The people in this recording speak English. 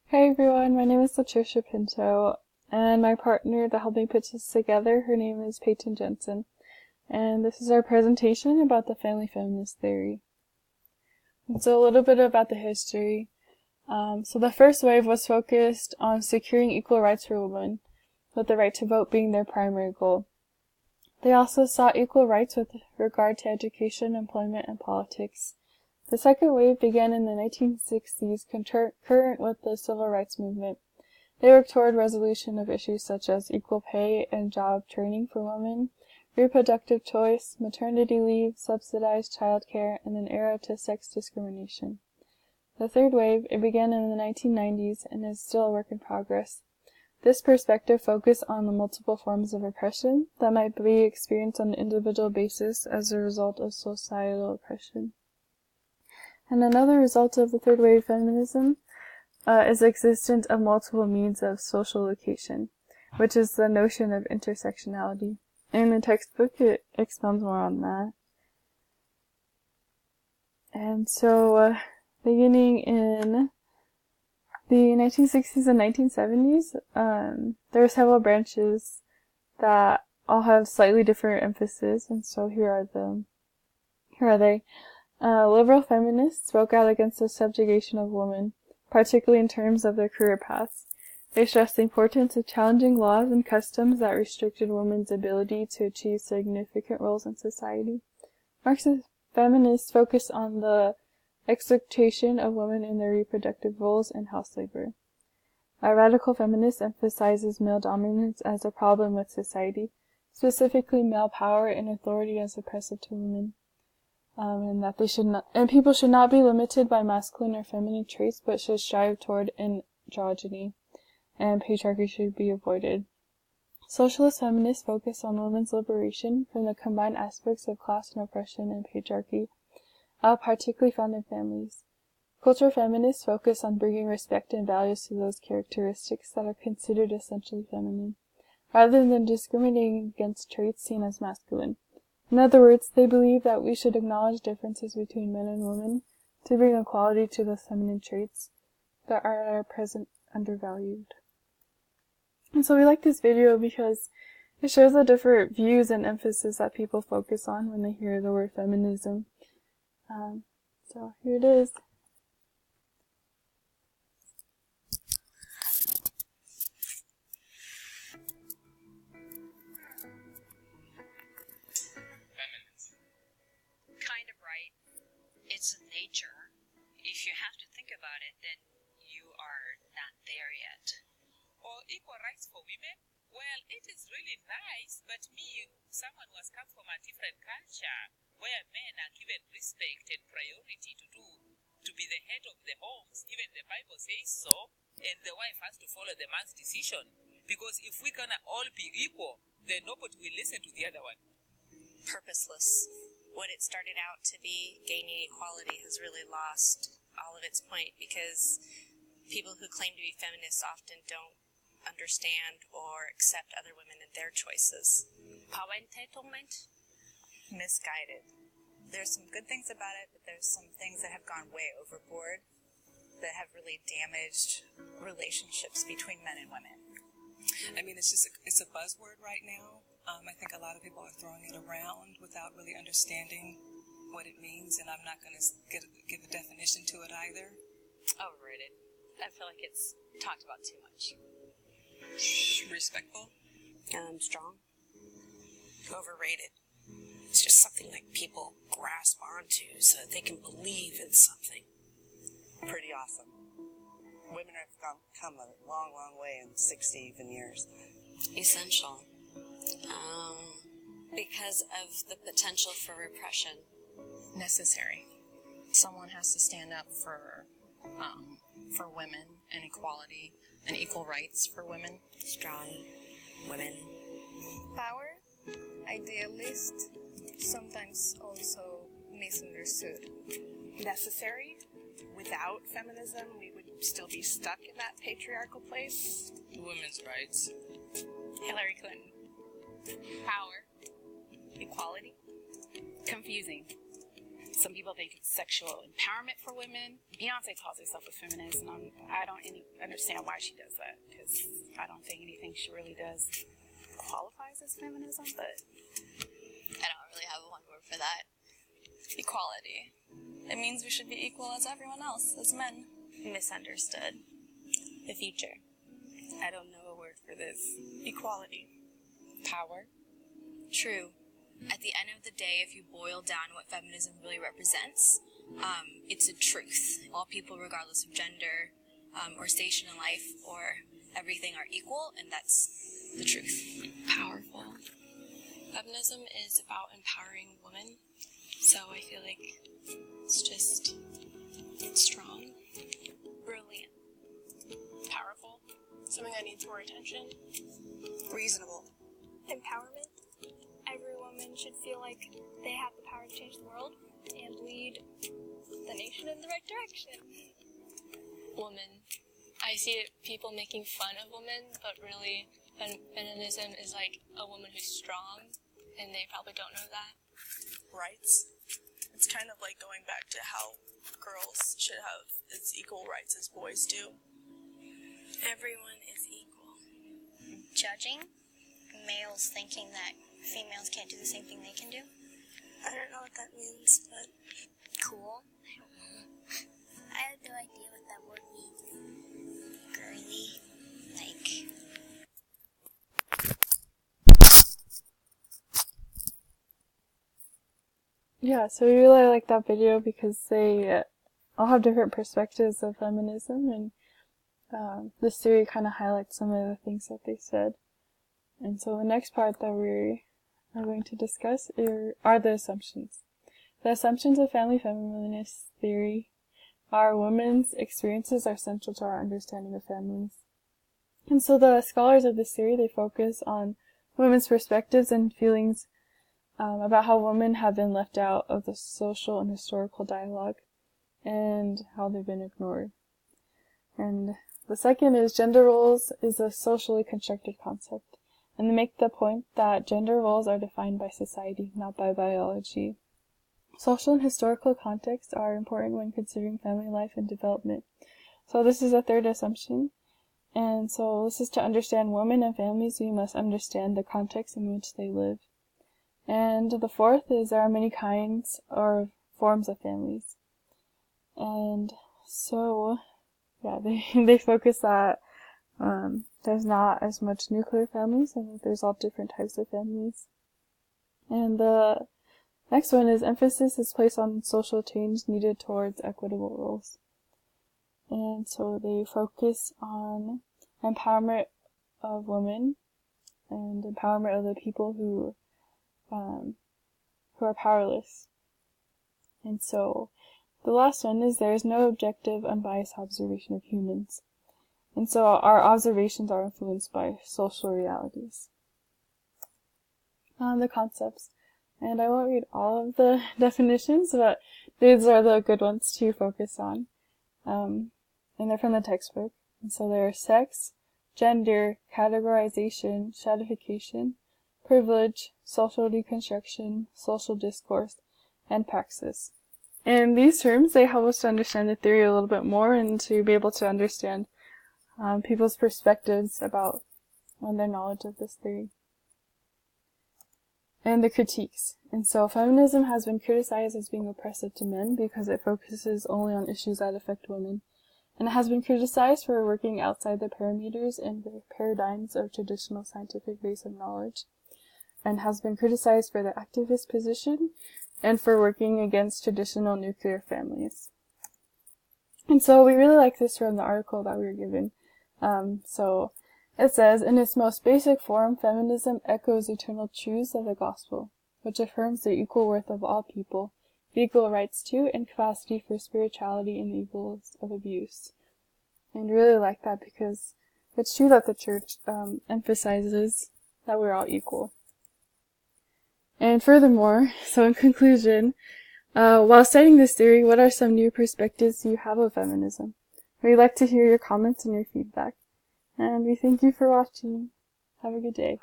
Hey everyone, my name is Latricia Pinto, and my partner that helped me put this together, her name is Peyton Jensen, and this is our presentation about the family feminist theory. And so a little bit about the history. So the first wave was focused on securing equal rights for women, with the right to vote being their primary goal. They also sought equal rights with regard to education, employment, and politics. The second wave began in the 1960s, concurrent with the civil rights movement. They worked toward resolution of issues such as equal pay and job training for women, reproductive choice, maternity leave, subsidized childcare, and an era to sex discrimination. The third wave, it began in the 1990s and is still a work in progress. This perspective focused on the multiple forms of oppression that might be experienced on an individual basis as a result of societal oppression. And another result of the third wave feminism is the existence of multiple means of social location, which is the notion of intersectionality. In the textbook, it expounds more on that. And so, beginning in the 1960s and 1970s, there were several branches that all have slightly different emphasis, and so here are they. Liberal feminists spoke out against the subjugation of women, particularly in terms of their career paths. They stressed the importance of challenging laws and customs that restricted women's ability to achieve significant roles in society. Marxist feminists focused on the exploitation of women in their reproductive roles and house labor. A radical feminist emphasizes male dominance as a problem with society, specifically male power and authority as oppressive to women. And that people should not be limited by masculine or feminine traits, but should strive toward androgyny, and patriarchy should be avoided. Socialist feminists focus on women's liberation from the combined aspects of class and oppression and patriarchy, particularly found in families. Cultural feminists focus on bringing respect and values to those characteristics that are considered essentially feminine, rather than discriminating against traits seen as masculine. In other words, they believe that we should acknowledge differences between men and women to bring equality to those feminine traits that are at our present undervalued. And so we like this video because it shows the different views and emphasis that people focus on when they hear the word feminism. So here it is. Kind of right. It's nature. If you have to think about it, then you are not there yet. Or equal rights for women? Well, it is really nice, but me, someone who has come from a different culture, where men are given respect and priority to be the head of the homes, even the Bible says so, and the wife has to follow the man's decision. Because if we can all be equal, then nobody will listen to the other one. Purposeless. What it started out to be, gaining equality, has really lost all of its point, because people who claim to be feminists often don't understand or accept other women and their choices. Power entitlement? Misguided. There's some good things about it, but there's some things that have gone way overboard that have really damaged relationships between men and women. I mean, it's a buzzword right now. I think a lot of people are throwing it around without really understanding what it means, and I'm not going to give a definition to it either. Overrated. I feel like it's talked about too much. Respectful? Strong. Overrated. It's just something like people grasp onto so that they can believe in something. Pretty awesome. Women have come a long, long way in 60 even years. Essential. Because of the potential for repression. Necessary. Someone has to stand up for women and equality and equal rights for women. Strong women. Power, idealist, sometimes also misunderstood. Necessary. Without feminism, we would still be stuck in that patriarchal place. Women's rights. Hillary Clinton. Power, Equality. confusing. some people think it's sexual empowerment for women. Beyonce calls herself a feminist, and I don't understand why she does that, because I don't think anything she really does qualifies as feminism, but I don't really have one word for that. Equality. It means we should be equal as everyone else, as men. Misunderstood. The future. I don't know a word for this. Equality. power. True. At the end of the day, if you boil down what feminism really represents, it's a truth. All people, regardless of gender or station in life or everything, are equal, and that's the truth. Powerful. Feminism is about empowering women, so I feel like it's just strong. Brilliant. Powerful. Something that needs more attention. Reasonable. Empowerment. Every woman should feel like they have the power to change the world and lead the nation in the right direction. Woman. I see people making fun of women, but really feminism is like a woman who's strong, and they probably don't know that. Rights. It's kind of like going back to how girls should have as equal rights as boys do. Everyone is equal. Judging. Males thinking that females can't do the same thing they can do. I don't know what that means, but... Cool. I have no idea what that word means. Girly. Like... Yeah, so we really like that video because they all have different perspectives of feminism, and this theory kind of highlights some of the things that they said. And so the next part that we are going to discuss are the assumptions. The assumptions of family feminist theory are women's experiences are central to our understanding of families. And so the scholars of this theory, they focus on women's perspectives and feelings about how women have been left out of the social and historical dialogue and how they've been ignored. And the second is gender roles is a socially constructed concept. And they make the point that gender roles are defined by society, not by biology. Social and historical contexts are important when considering family life and development. So this is a third assumption. And so this is to understand women and families, we must understand the context in which they live. And the fourth is there are many kinds or forms of families. And so, yeah, they focus that there's not as much nuclear families, and that there's all different types of families. And the next one is emphasis is placed on social change needed towards equitable roles. And so they focus on empowerment of women and empowerment of the people who are powerless. And so the last one is there is no objective, unbiased observation of humans. And so our observations are influenced by social realities. The concepts. And I won't read all of the definitions, but these are the good ones to focus on. And they're from the textbook. And so they're sex, gender, categorization, stratification, privilege, social deconstruction, social discourse, and praxis. And these terms, they help us to understand the theory a little bit more and to be able to understand people's perspectives about their knowledge of this theory. And the critiques. And so feminism has been criticized as being oppressive to men because it focuses only on issues that affect women. And it has been criticized for working outside the parameters and the paradigms of traditional scientific base of knowledge. And has been criticized for the activist position and for working against traditional nuclear families. And so we really like this from the article that we were given. So it says, in its most basic form, feminism echoes eternal truths of the gospel, which affirms the equal worth of all people, the equal rights to and capacity for spirituality and the evils of abuse. And really like that because it's true that the church emphasizes that we're all equal. And furthermore, so in conclusion, while studying this theory, what are some new perspectives you have of feminism? We'd like to hear your comments and your feedback. And we thank you for watching. Have a good day.